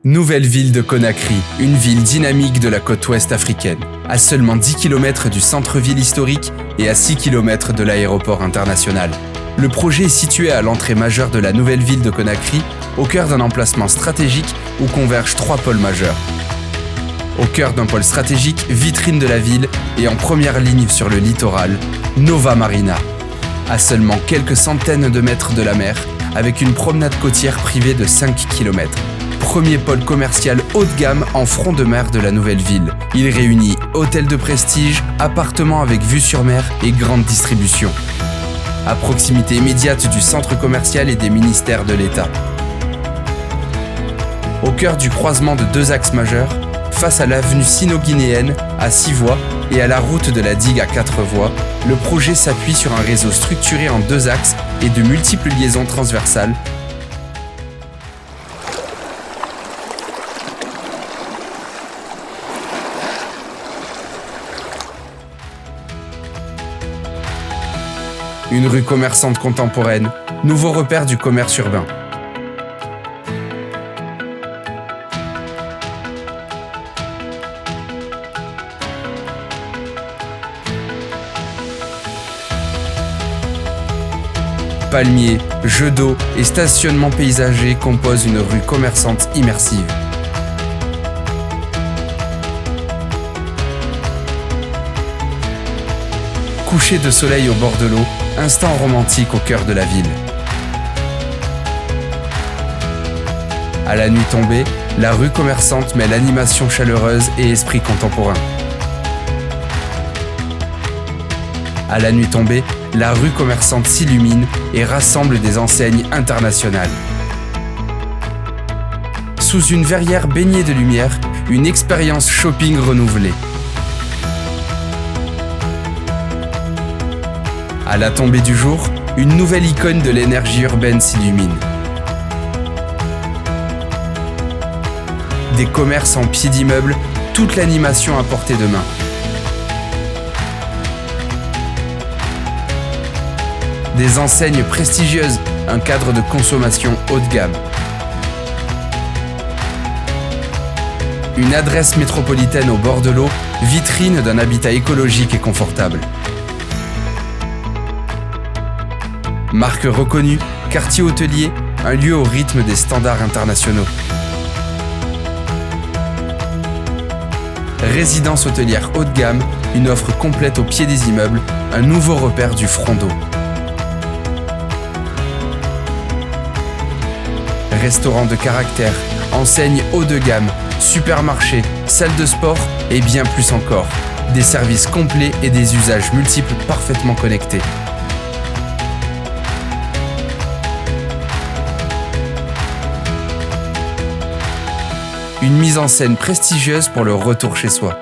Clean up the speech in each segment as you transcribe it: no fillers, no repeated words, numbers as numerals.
Nouvelle ville de Conakry, une ville dynamique de la côte ouest africaine, à seulement 10 km du centre-ville historique et à 6 km de l'aéroport international. Le projet est situé à l'entrée majeure de la nouvelle ville de Conakry, au cœur d'un emplacement stratégique où convergent 3 pôles majeurs. Au cœur d'un pôle stratégique, vitrine de la ville et en première ligne sur le littoral, Nova Marina. À seulement quelques centaines de mètres de la mer, avec une promenade côtière privée de 5 km. Premier pôle commercial haut de gamme en front de mer de la nouvelle ville. Il réunit hôtels de prestige, appartements avec vue sur mer et grande distribution. À proximité immédiate du centre commercial et des ministères de l'État. Au cœur du croisement de 2 axes majeurs, face à l'avenue sino-guinéenne à 6 voies et à la route de la digue à 4 voies, le projet s'appuie sur un réseau structuré en 2 axes et de multiples liaisons transversales. Une rue commerçante contemporaine, nouveau repère du commerce urbain. Palmiers, jeux d'eau et stationnements paysagers composent une rue commerçante immersive. Coucher de soleil au bord de l'eau, instant romantique au cœur de la ville. À la nuit tombée, la rue commerçante mêle animation chaleureuse et esprit contemporain. À la nuit tombée, la rue commerçante s'illumine et rassemble des enseignes internationales. Sous une verrière baignée de lumière, une expérience shopping renouvelée. À la tombée du jour, une nouvelle icône de l'énergie urbaine s'illumine. Des commerces en pied d'immeuble, toute l'animation à portée de main. Des enseignes prestigieuses, un cadre de consommation haut de gamme. Une adresse métropolitaine au bord de l'eau, vitrine d'un habitat écologique et confortable. Marque reconnue, quartier hôtelier, un lieu au rythme des standards internationaux. Résidence hôtelière haut de gamme, une offre complète au pied des immeubles, un nouveau repère du front d'eau. Restaurant de caractère, enseigne haut de gamme, supermarché, salle de sport et bien plus encore. Des services complets et des usages multiples parfaitement connectés. Une mise en scène prestigieuse pour le retour chez soi.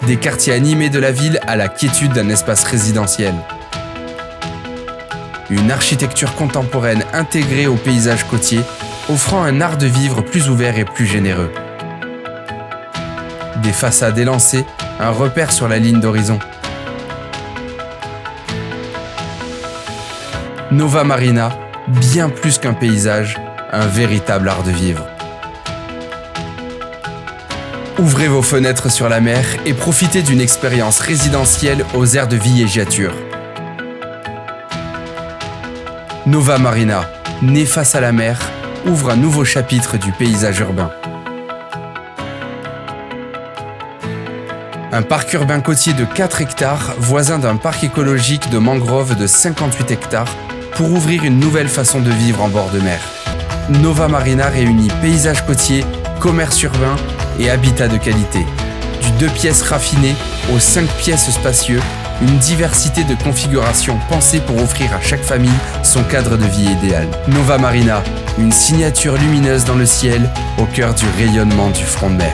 Des quartiers animés de la ville à la quiétude d'un espace résidentiel. Une architecture contemporaine intégrée au paysage côtier, offrant un art de vivre plus ouvert et plus généreux. Des façades élancées, un repère sur la ligne d'horizon. Nova Marina, bien plus qu'un paysage, un véritable art de vivre. Ouvrez vos fenêtres sur la mer et profitez d'une expérience résidentielle aux airs de villégiature. Nova Marina, né face à la mer, ouvre un nouveau chapitre du paysage urbain. Un parc urbain côtier de 4 hectares, voisin d'un parc écologique de mangroves de 58 hectares, pour ouvrir une nouvelle façon de vivre en bord de mer. Nova Marina réunit paysage côtier, commerce urbain et habitat de qualité. Du 2 pièces raffiné aux 5 pièces spacieux, une diversité de configurations pensées pour offrir à chaque famille son cadre de vie idéal. Nova Marina, une signature lumineuse dans le ciel, au cœur du rayonnement du front de mer.